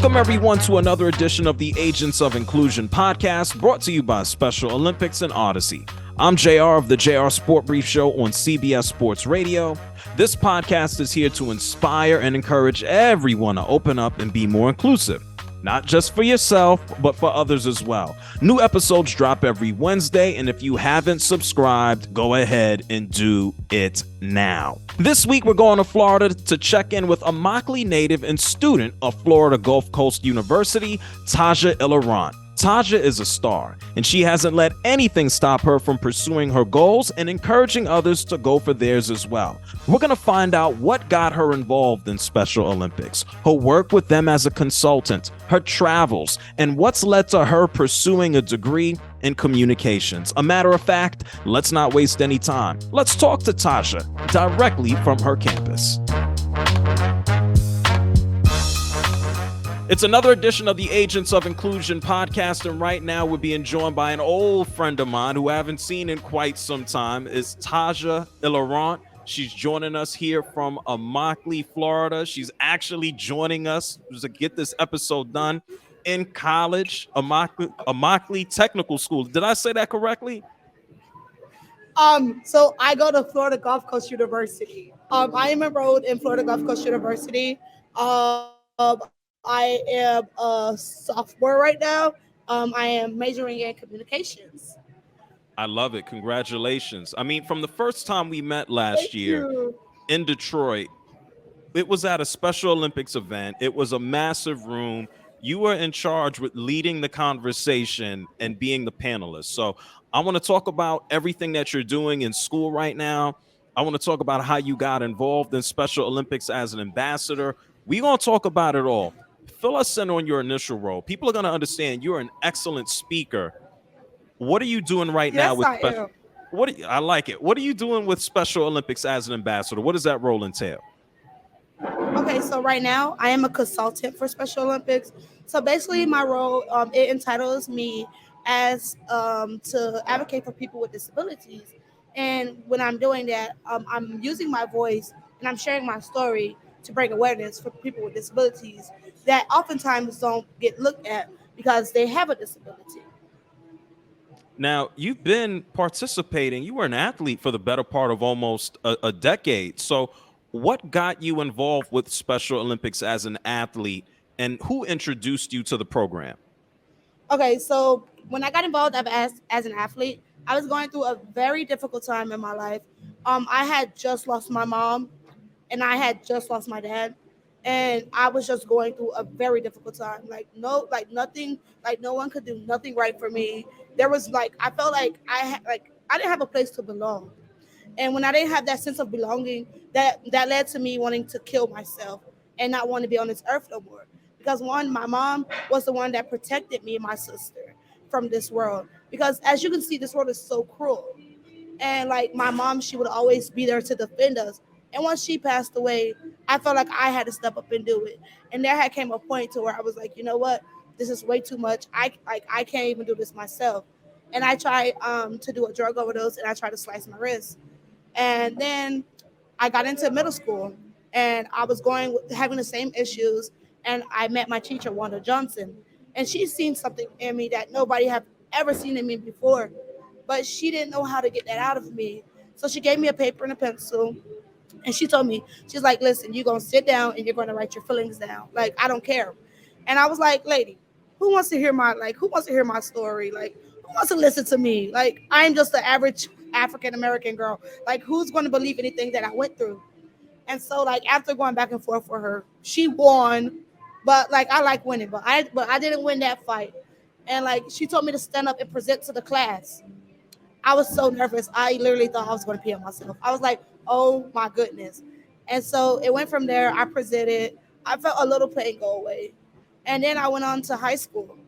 Welcome, everyone, to another edition of the Agents of Inclusion podcast, brought to you by Special Olympics and Odyssey. I'm JR of the JR Sport Brief Show on CBS Sports Radio. This podcast is here to inspire and encourage everyone to open up and be more inclusive. Not just for yourself, but for others as well. New episodes drop every Wednesday, and if you haven't subscribed, go ahead and do it now. This week, we're going to Florida to check in with a Immokalee native and student of Florida Gulf Coast University, Tajha Ilerant. Tajha is a star, and she hasn't let anything stop her from pursuing her goals and encouraging others to go for theirs as well. We're going to find out what got her involved in Special Olympics, her work with them as a consultant, her travels, and what's led to her pursuing a degree in communications. A matter of fact, let's not waste any time. Let's talk to Tajha directly from her campus. It's another edition of the Agents of Inclusion podcast, and right now we're being joined by an old friend of mine who I haven't seen in quite some time. It's Tajha Ilerant. She's joining us here from Immokalee, Florida. She's actually joining us to get this episode done in college, Immokalee Technical School. Did I say that correctly? So I go to Florida Gulf Coast University. I am enrolled in Florida Gulf Coast University. I am a sophomore right now. I am majoring in communications. I love it. Congratulations. I mean, from the first time we met last year in Detroit, it was at a Special Olympics event. It was a massive room. You were in charge with leading the conversation and being the panelist. So I want to talk about everything that you're doing in school right now. I want to talk about how you got involved in Special Olympics as an ambassador. We're going to talk about it all. Fill us in on your initial role. People are going to understand you're an excellent speaker. What are you doing right now with special? I like it. What are you doing with Special Olympics as an ambassador? What does that role entail? Okay, so right now I am a consultant for Special Olympics. So basically, my role it entitles me as to advocate for people with disabilities. And when I'm doing that, I'm using my voice and I'm sharing my story to bring awareness for people with disabilities that oftentimes don't get looked at because they have a disability. Now, you've been participating. You were an athlete for the better part of almost a decade. So what got you involved with Special Olympics as an athlete, and who introduced you to the program? Okay, so when I got involved as an athlete, I was going through a very difficult time in my life. I had just lost my mom and I had just lost my dad. And I was just going through a very difficult time. Nothing, no one could do nothing right for me. There was I felt like I didn't have a place to belong. And when I didn't have that sense of belonging, that led to me wanting to kill myself and not want to be on this earth no more. Because one, my mom was the one that protected me and my sister from this world. Because as you can see, this world is so cruel. And my mom, she would always be there to defend us. And once she passed away, I felt like I had to step up and do it. And there had came a point to where I was like, you know what? This is way too much. I can't even do this myself. And I tried to do a drug overdose and I tried to slice my wrist. And then I got into middle school and I was having the same issues. And I met my teacher, Wanda Johnson. And she's seen something in me that nobody have ever seen in me before. But she didn't know how to get that out of me. So she gave me a paper and a pencil. And she told me, she's like, listen, you're going to sit down and you're going to write your feelings down. I don't care. And I was like, lady, who wants to hear my story? Who wants to listen to me? I'm just the average African-American girl. Who's going to believe anything that I went through? And so after going back and forth with her, she won. But I like winning, but I didn't win that fight. And she told me to stand up and present to the class. I was so nervous. I literally thought I was going to pee on myself. I was like, oh my goodness. And so it went from there. I presented. I felt a little pain go away. And then I went on to high school.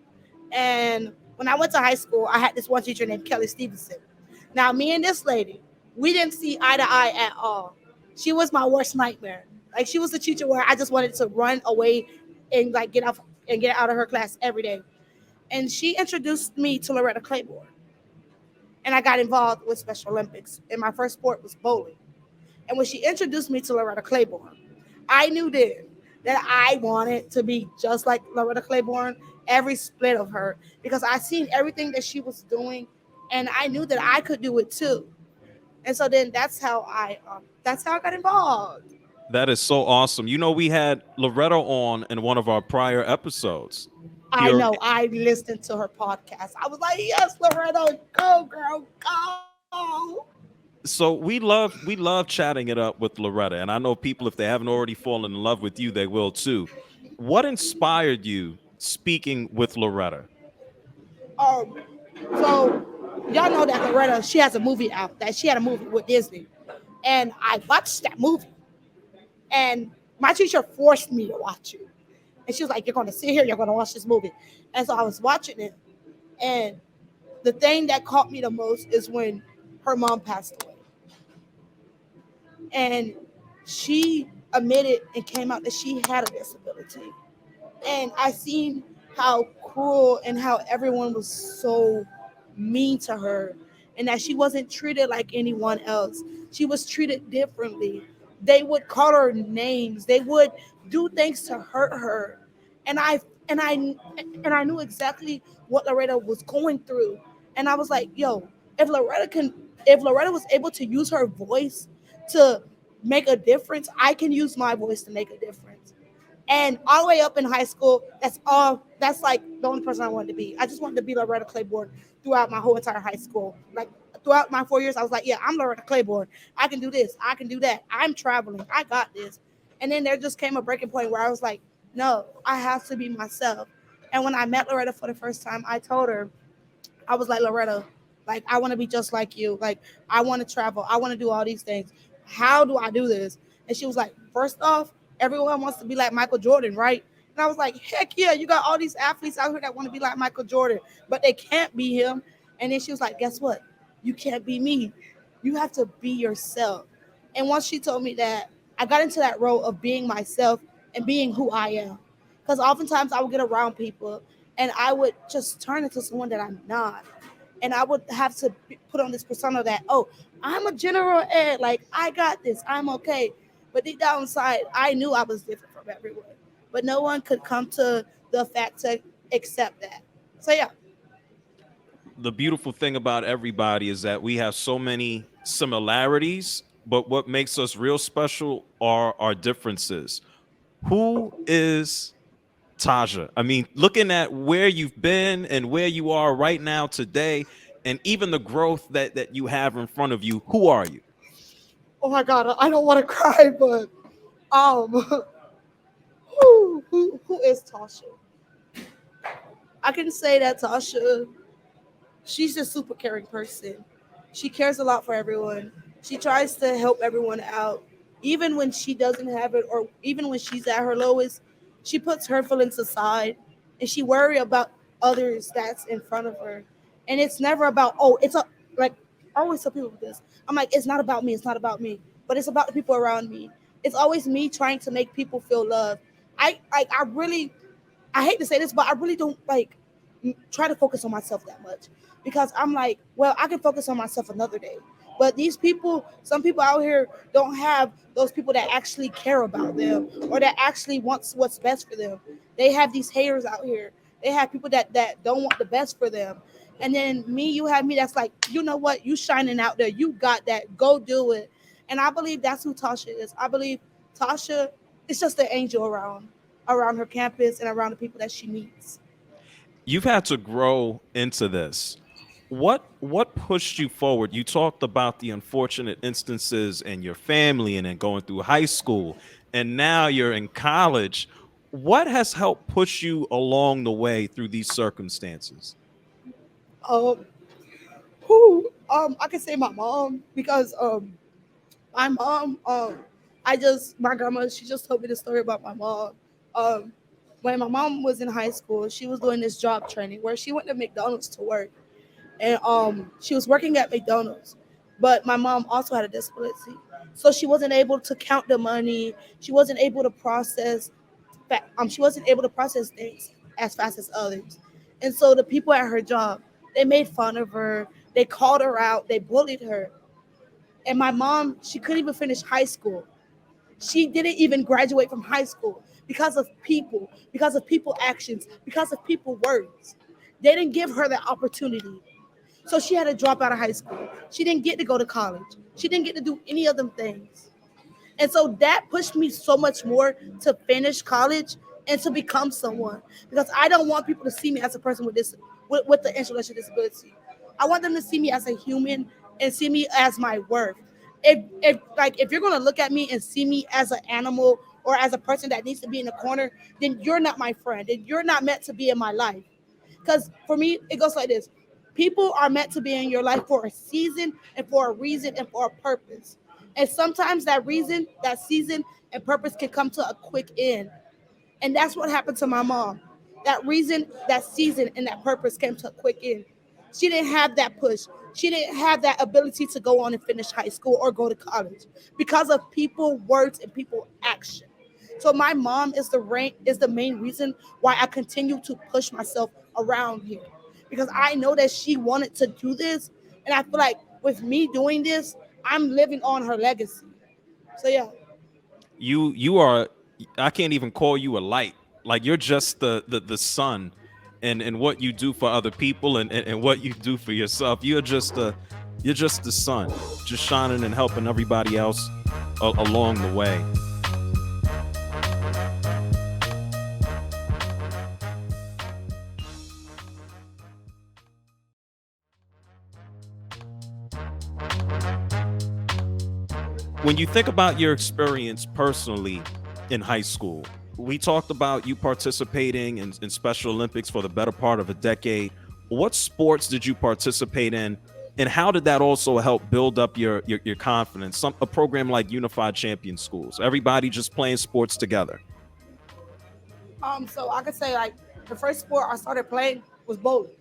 And when I went to high school, I had this one teacher named Kelly Stevenson. Now, me and this lady, we didn't see eye to eye at all. She was my worst nightmare. She was the teacher where I just wanted to run away and get out of her class every day. And she introduced me to Loretta Claiborne. And I got involved with Special Olympics. And my first sport was bowling. And when she introduced me to Loretta Claiborne, I knew then that I wanted to be just like Loretta Claiborne, every split of her, because I seen everything that she was doing, and I knew that I could do it too. And so then that's how I got involved. That is so awesome. You know, we had Loretta on in one of our prior episodes. I Here, know. I listened to her podcast. I was like, yes, Loretta, go, girl, go. so we love chatting it up with Loretta, and I know people, if they haven't already fallen in love with you, they will too. What inspired you speaking with Loretta? Um, so y'all know that Loretta, she has a movie out. That she had a movie with Disney, and I watched that movie, and my teacher forced me to watch it, and she was like, "You're going to sit here, you're going to watch this movie," and so I was watching it, and the thing that caught me the most is when her mom passed away, and she admitted and came out that she had a disability, and I seen how cruel and how everyone was so mean to her, and that she wasn't treated like anyone else. She was treated differently. They would call her names. They would do things to hurt her, and I knew exactly what Loretta was going through, and I was like, yo, if Loretta can, if Loretta was able to use her voice to make a difference, I can use my voice to make a difference. And all the way up in high school, that's all. That's like the only person I wanted to be. I just wanted to be Loretta Claiborne throughout my whole entire high school. Like throughout my 4 years, I was like, yeah, I'm Loretta Claiborne. I can do this. I can do that. I'm traveling. I got this. And then there just came a breaking point where I was like, no, I have to be myself. And when I met Loretta for the first time, I told her, I was like, Loretta, like, I want to be just like you. Like, I want to travel. I want to do all these things. How do I do this? And she was like, first off, everyone wants to be like Michael Jordan, right? And I was like, heck yeah, you got all these athletes out here that want to be like Michael Jordan, but they can't be him. And then she was like, guess what? You can't be me. You have to be yourself. And once she told me that, I got into that role of being myself and being who I am. Because oftentimes I would get around people and I would just turn into someone that I'm not. And I would have to put on this persona that, oh, I'm a general ed, like I got this, I'm okay. But deep down inside, I knew I was different from everyone. But no one could come to the fact to accept that. So yeah. The beautiful thing about everybody is that we have so many similarities, but what makes us real special are our differences. Who is Tajha? I mean, looking at where you've been and where you are right now today, and even the growth that you have in front of you, who are you? Oh my God, I don't want to cry, but um, who is Tasha? I can say that Tasha, she's a super caring person. She cares a lot for everyone. She tries to help everyone out. Even when she doesn't have it, or even when she's at her lowest, she puts her feelings aside and she worry about others that's in front of her. And it's never about, oh, it's a, like, I always tell people this. I'm like, it's not about me, it's not about me, but it's about the people around me. It's always me trying to make people feel loved. I really, I hate to say this, but I really don't like try to focus on myself that much, because I'm like, well, I can focus on myself another day. But these people, some people out here don't have those people that actually care about them or that actually wants what's best for them. They have these haters out here. They have people that don't want the best for them. And then me, you have me that's like, you know what, you shining out there. You got that. Go do it. And I believe that's who Tasha is. I believe Tasha is just an angel around her campus and around the people that she meets. You've had to grow into this. What pushed you forward? You talked about the unfortunate instances in your family and then going through high school, and now you're in college. What has helped push you along the way through these circumstances? Um, I can say my mom, because my mom, my grandma, she just told me the story about my mom. Um, when my mom was in high school, she was doing this job training where she went to McDonald's to work, and she was working at McDonald's. But my mom also had a disability, so she wasn't able to count the money. She wasn't able to process, she wasn't able to process things as fast as others. And so the people at her job, they made fun of her. They called her out. They bullied her. And my mom, she couldn't even finish high school. She didn't even graduate from high school because of people actions, because of people words. They didn't give her that opportunity. So she had to drop out of high school. She didn't get to go to college. She didn't get to do any of them things. And so that pushed me so much more to finish college and to become someone, because I don't want people to see me as a person with this with the intellectual disability. I want them to see me as a human and see me as my worth. If you're gonna look at me and see me as an animal or as a person that needs to be in the corner, then you're not my friend and you're not meant to be in my life. Because for me, it goes like this: people are meant to be in your life for a season and for a reason and for a purpose. And sometimes that reason, that season, and purpose can come to a quick end. And that's what happened to my mom. That reason, that season, and that purpose came to a quick end. She didn't have that push. She didn't have that ability to go on and finish high school or go to college because of people, words, and people action. So my mom is the main reason why I continue to push myself around here, because I know that she wanted to do this, and I feel like with me doing this, I'm living on her legacy. So yeah. You are, I can't even call you a light. Like you're just the sun, and what you do for other people, and what you do for yourself. You're just the sun, just shining and helping everybody else along the way. When you think about your experience personally in high school, we talked about you participating in Special Olympics for the better part of a decade. What sports did you participate in, and how did that also help build up your confidence? A program like Unified Champion Schools, everybody just playing sports together. So I could say like the first sport I started playing was bowling.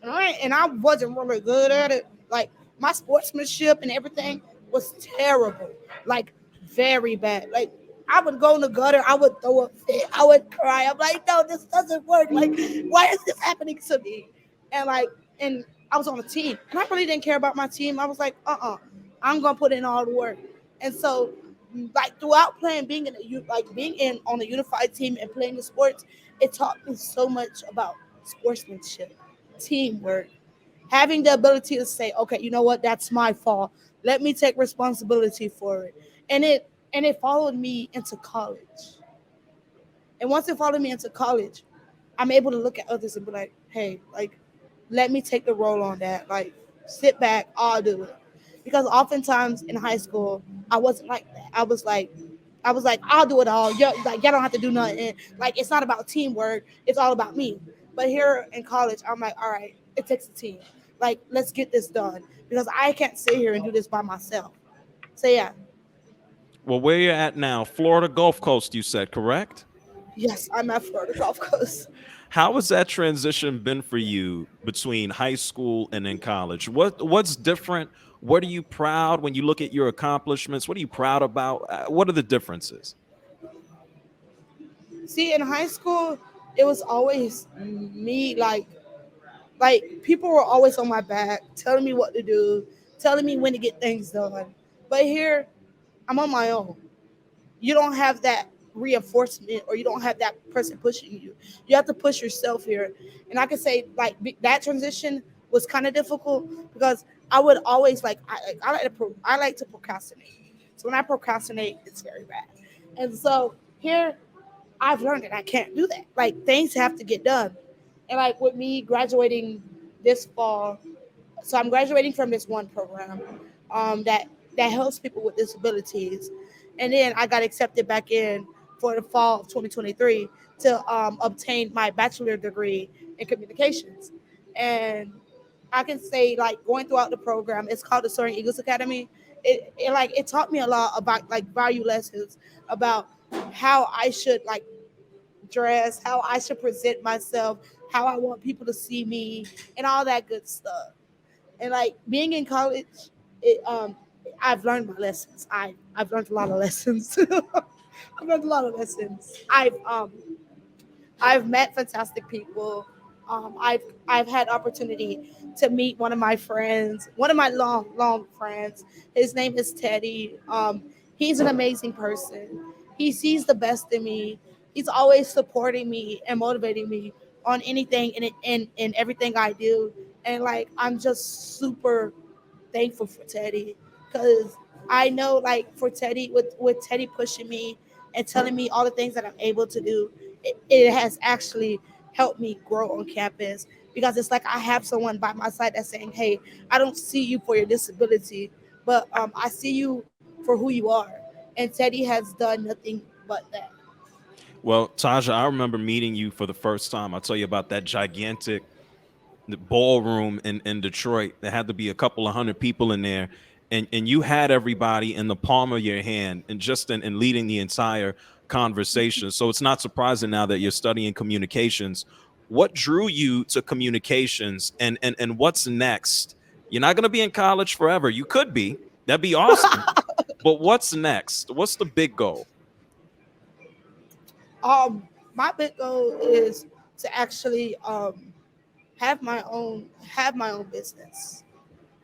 And I wasn't really good at it. Like my sportsmanship and everything was terrible, like very bad. Like I would go in the gutter, I would throw a fit, I would cry. I'm like, no, this doesn't work. Like, why is this happening to me? And like, and I was on a team, and I really didn't care about my team. I was like, I'm gonna put in all the work. And so, like throughout playing, being in on a unified team and playing the sports, it taught me so much about sportsmanship, teamwork, having the ability to say, okay, you know what, that's my fault. Let me take responsibility for it. And it followed me into college. And once it followed me into college, I'm able to look at others and be like, hey, like, let me take the role on that. Like, sit back, I'll do it. Because oftentimes in high school, I wasn't like that. I was like, I'll do it all. Y'all don't have to do nothing. Like, it's not about teamwork. It's all about me. But here in college, I'm like, all right, it takes a team. Like, let's get this done because I can't sit here and do this by myself. So yeah, Well, where you're at now, Florida Gulf Coast, you said, correct? yes, I'm at Florida Gulf Coast. How has that transition been for you between high school and in college? What's different? What are you proud when you look at your accomplishments? What are you proud about? What are the differences? See, in high school, it was always me. Like people were always on my back, telling me what to do, telling me when to get things done. But here, I'm on my own. You don't have that reinforcement, or you don't have that person pushing you. You have to push yourself here. And I can say like that transition was kind of difficult because I would always I like to procrastinate. So when I procrastinate, it's very bad. And so here I've learned that I can't do that. Like things have to get done. And like with me graduating this fall, so I'm graduating from this one program that helps people with disabilities, and then I got accepted back in for the fall of 2023 to obtain my bachelor degree in communications. And I can say like going throughout the program, it's called the Soaring Eagles Academy. It taught me a lot about like value lessons about how I should like dress, how I should present myself, how I want people to see me, and all that good stuff. And like being in college, it I've learned my lessons. I've learned a lot of lessons. I've learned a lot of lessons. I've met fantastic people. I've had opportunity to meet one of my friends, one of my long friends. His name is Teddy. He's an amazing person. He sees the best in me. He's always supporting me and motivating me on anything and everything I do. And like I'm just super thankful for Teddy because I know like for Teddy with Teddy pushing me and telling me all the things that I'm able to do, it has actually helped me grow on campus because it's like I have someone by my side that's saying, "Hey, I don't see you for your disability, but I see you for who you are." And Teddy has done nothing but that. Well, Taja, I remember meeting you for the first time. I'll tell you about that gigantic ballroom in Detroit. There had to be a couple of hundred people in there. And you had everybody in the palm of your hand and just in leading the entire conversation. So it's not surprising now that you're studying communications. What drew you to communications and what's next? You're not going to be in college forever. You could be. That'd be awesome. But what's next? What's the big goal? My big goal is to actually have my own business,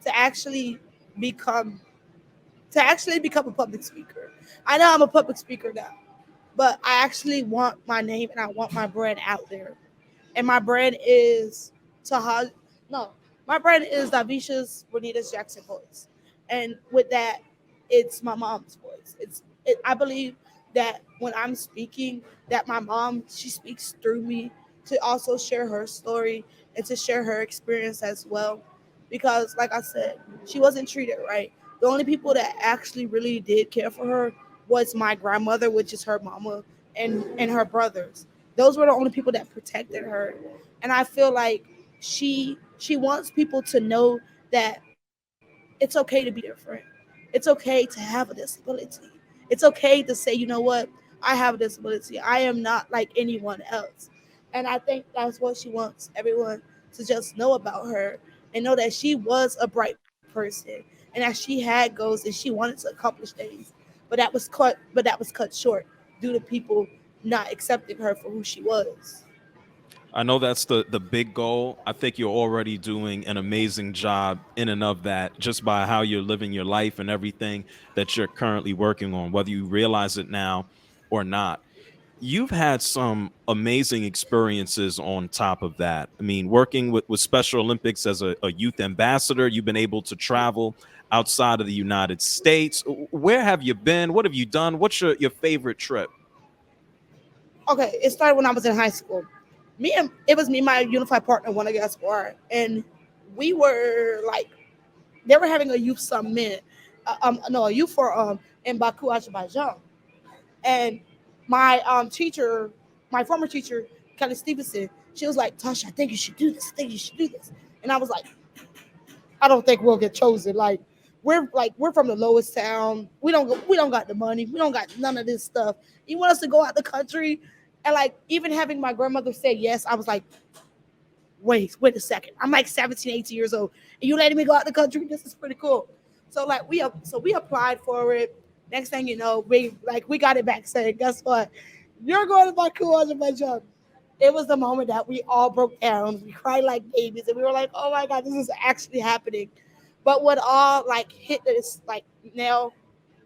to actually become become a public speaker. I know I'm a public speaker now, but I actually want my name and I want my brand out there. And my brand is Tahaj. No, my brand is Davisha's Bonita's Jackson voice. And with that, it's my mom's voice. I believe that when I'm speaking, that my mom she speaks through me to also share her story and to share her experience as well. Because, like I said, she wasn't treated right. The only people that actually really did care for her was my grandmother, which is her mama, and her brothers. Those were the only people that protected her. And I feel like she wants people to know that it's okay to be different. It's okay to have a disability. It's okay to say, you know what, I have a disability. I am not like anyone else. And I think that's what she wants everyone to just know about her and know that she was a bright person and that she had goals and she wanted to accomplish things. But that was cut short due to people not accepting her for who she was. I know that's the big goal. I think you're already doing an amazing job in and of that just by how you're living your life and everything that you're currently working on, whether you realize it now or not. You've had some amazing experiences on top of that. I mean, working with Special Olympics as a youth ambassador, you've been able to travel outside of the United States. Where have you been? What have you done? What's your favorite trip? Okay, it started when I was in high school. Me and it was me, my unified partner, one against four, and we were like they were having a youth summit, no, a youth forum in Baku, Azerbaijan, and my teacher, my former teacher, Kelly Stevenson, she was like, "Tasha, I think you should do this. I think you should do this," and I was like, I don't think we'll get chosen. Like we're from the lowest town. We don't got the money. We don't got none of this stuff. You want us to go out the country, and like even having my grandmother say yes, I was like, wait a second. I'm like 17, 18 years old, and you letting me go out the country? This is pretty cool. So like we applied for it. Next thing you know, we got it back saying, guess what? You're going to Baku, Azerbaijan. It was the moment that we all broke down. We cried like babies, and we were like, "Oh my god, this is actually happening." But what all like hit this like nail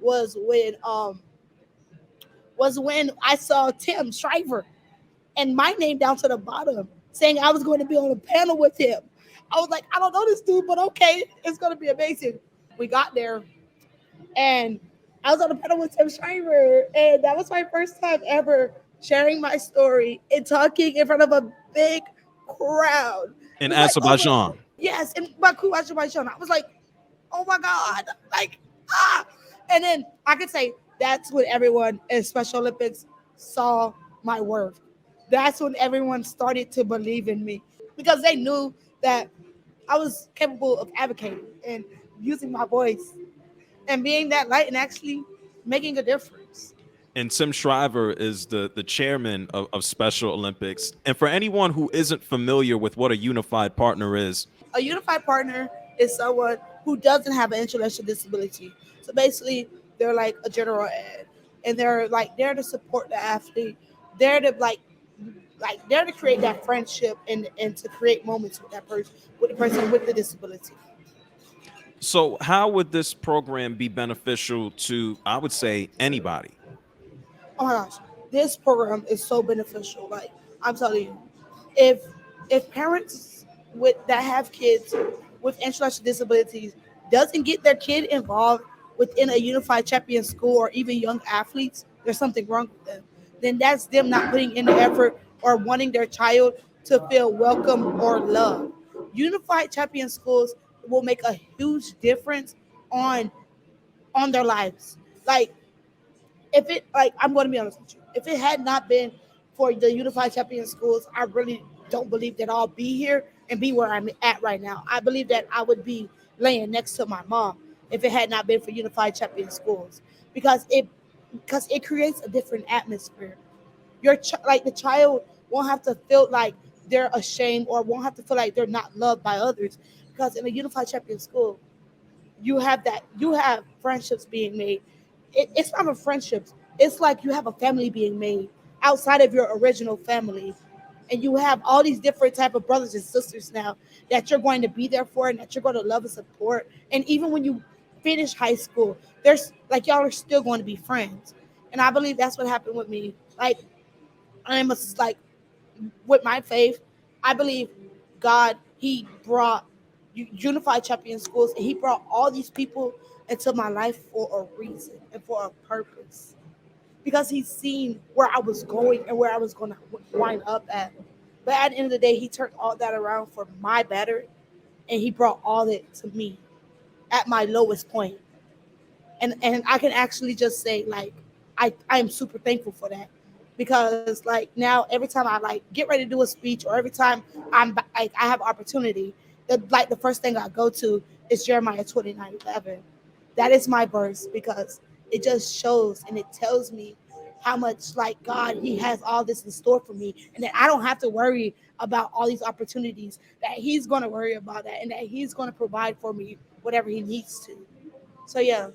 was when I saw Tim Shriver and my name down to the bottom saying I was going to be on a panel with him. I was like, I don't know this dude, but okay, it's going to be amazing. We got there and I was on the panel with Tim Shriver, and that was my first time ever sharing my story and talking in front of a big crowd. It In was like, oh my, Azerbaijan. yes, in Baku, Azerbaijan. I was like, oh my God, like, ah. And then I could say that's when everyone in Special Olympics saw my worth. That's when everyone started to believe in me because they knew that I was capable of advocating and using my voice and being that light and actually making a difference. And Tim Shriver is the chairman of Special Olympics. And for anyone who isn't familiar with what a unified partner is, A unified partner is someone who doesn't have an intellectual disability. So basically, they're like a general ed, and they're like there to support the athlete. They're to like they're to create that friendship and to create moments with that person with the person with the disability. So, how would this program be beneficial to, I would say, anybody? Oh my gosh, this program is so beneficial. Like I'm telling you, if if parents with that have kids with intellectual disabilities doesn't get their kid involved within a unified champion school or even young athletes, there's something wrong with them. Then that's them not putting in the effort or wanting their child to feel welcome or loved. Unified champion schools will make a huge difference on on their lives. Like if it like I'm going to be honest with you, if it had not been for the Unified Champion Schools, I really don't believe that I'll be here and be where I'm at right now. I believe that I would be laying next to my mom if it had not been for Unified Champion Schools because it creates a different atmosphere. Like the child won't have to feel like they're ashamed or won't have to feel like they're not loved by others because in a Unified Champion School you have friendships being made. It's not even friendships, it's like you have a family being made outside of your original family, and you have all these different type of brothers and sisters now that you're going to be there for and that you're going to love and support. And even when you finish high school, there's like y'all are still going to be friends. And I believe that's what happened with me. Like I'm a, like with my faith, I believe God, He brought unified champion schools, and He brought all these people into my life for a reason and for a purpose. Because He's seen where I was going and where I was going to wind up at. But at the end of the day, He turned all that around for my better, and He brought all it to me at my lowest point. And I can actually just say like I am super thankful for that because like now every time I like get ready to do a speech or every time I have opportunity, the first thing I go to is Jeremiah 29:11. That is my verse because it just shows and it tells me how much like God He has all this in store for me and that I don't have to worry about all these opportunities, that He's going to worry about that and that He's going to provide for me whatever He needs to. So yeah.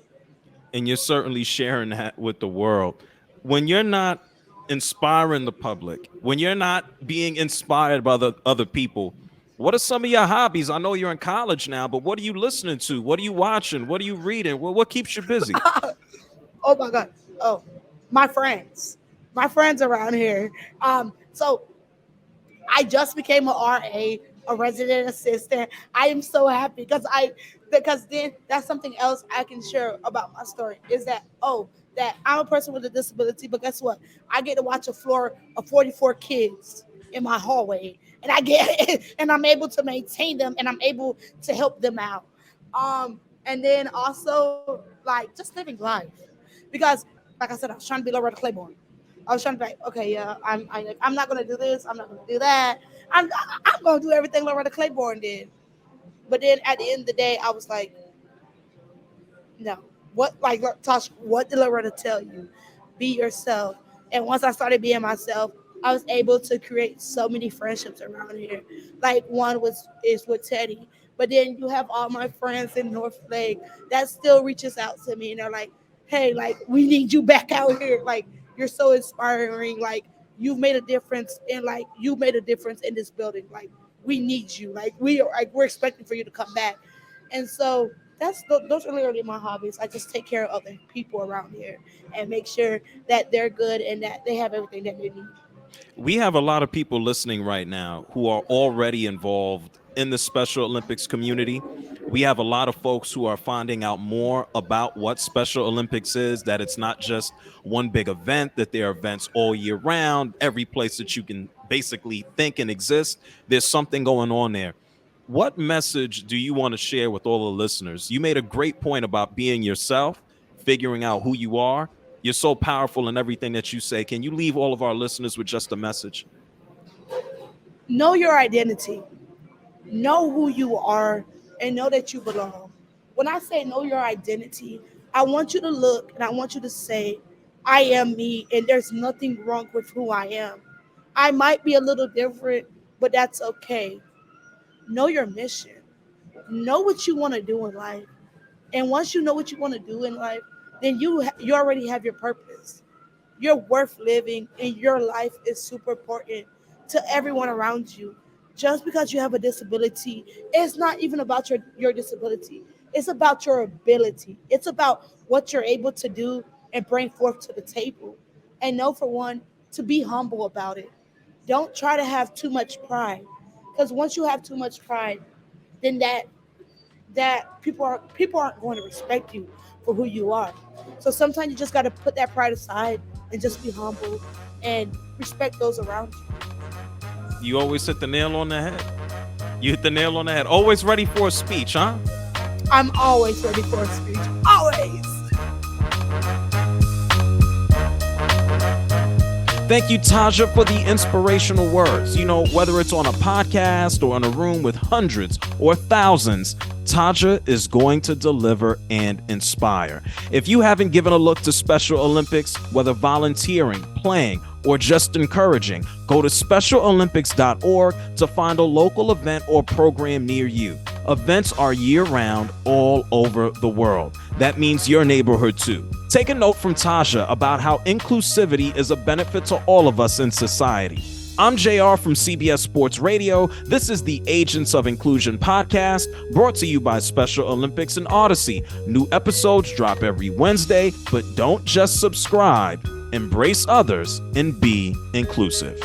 And you're certainly sharing that with the world. When you're not inspiring the public, when you're not being inspired by the other people, what are some of your hobbies? I know you're in college now, but what are you listening to? What are you watching? What are you reading? What keeps you busy? Oh my god. Oh, my friends, my friends around here. So I just became a RA, a resident assistant. I am so happy because then that's something else I can share about my story is that that I'm a person with a disability, but guess what? I get to watch a floor of 44 kids in my hallway, and I get and I'm able to maintain them, and I'm able to help them out. And then also like just living life, because like I said, I was trying to be Loretta Claiborne. I was trying to be like, okay, yeah, I'm not gonna do this. I'm not gonna do that. I'm gonna do everything Loretta Claiborne did. But then at the end of the day, I was like, no. What like Tosh? What did Loretta tell you? Be yourself. And once I started being myself, I was able to create so many friendships around here. Like one was is with Teddy, but then you have all my friends in North Lake that still reaches out to me and they're like, "Hey, like we need you back out here. Like you're so inspiring. Like you've made a difference, and like you made a difference in this building. Like we need you. We're expecting for you to come back." And so those are literally my hobbies. I just take care of other people around here and make sure that they're good and that they have everything that they need. We have a lot of people listening right now who are already involved in the Special Olympics community. We have a lot of folks who are finding out more about what Special Olympics is, that it's not just one big event, that there are events all year round, every place that you can basically think and exist. There's something going on there. What message do you want to share with all the listeners? You made a great point about being yourself, figuring out who you are. You're so powerful in everything that you say. Can you leave all of our listeners with just a message? Know your identity, know who you are, and know that you belong. When I say know your identity, I want you to look and I want you to say, I am me, and there's nothing wrong with who I am. I might be a little different, but that's okay. Know your mission, know what you want to do in life. And once you know what you want to do in life, then you already have your purpose. You're worth living, and your life is super important to everyone around you. Just because you have a disability, it's not even about your disability. It's about your ability. It's about what you're able to do and bring forth to the table. And know, for one, to be humble about it. Don't try to have too much pride, because once you have too much pride, then that people aren't going to respect you for who you are. So sometimes you just got to put that pride aside and just be humble and respect those around you. You always hit the nail on the head. You hit the nail on the head. Always ready for a speech, huh? I'm always ready for a speech. Always. Thank you, Tajha, for the inspirational words. You know, whether it's on a podcast or in a room with hundreds or thousands, Tajha is going to deliver and inspire. If you haven't given a look to Special Olympics, whether volunteering, playing, or just encouraging, go to specialolympics.org to find a local event or program near you. Events are year-round all over the world. That means your neighborhood too. Take a note from Tajha about how inclusivity is a benefit to all of us in society. I'm JR from CBS Sports Radio. This is the Agents of Inclusion podcast, brought to you by Special Olympics and Odyssey. New episodes drop every Wednesday, but don't just subscribe. Embrace others and be inclusive.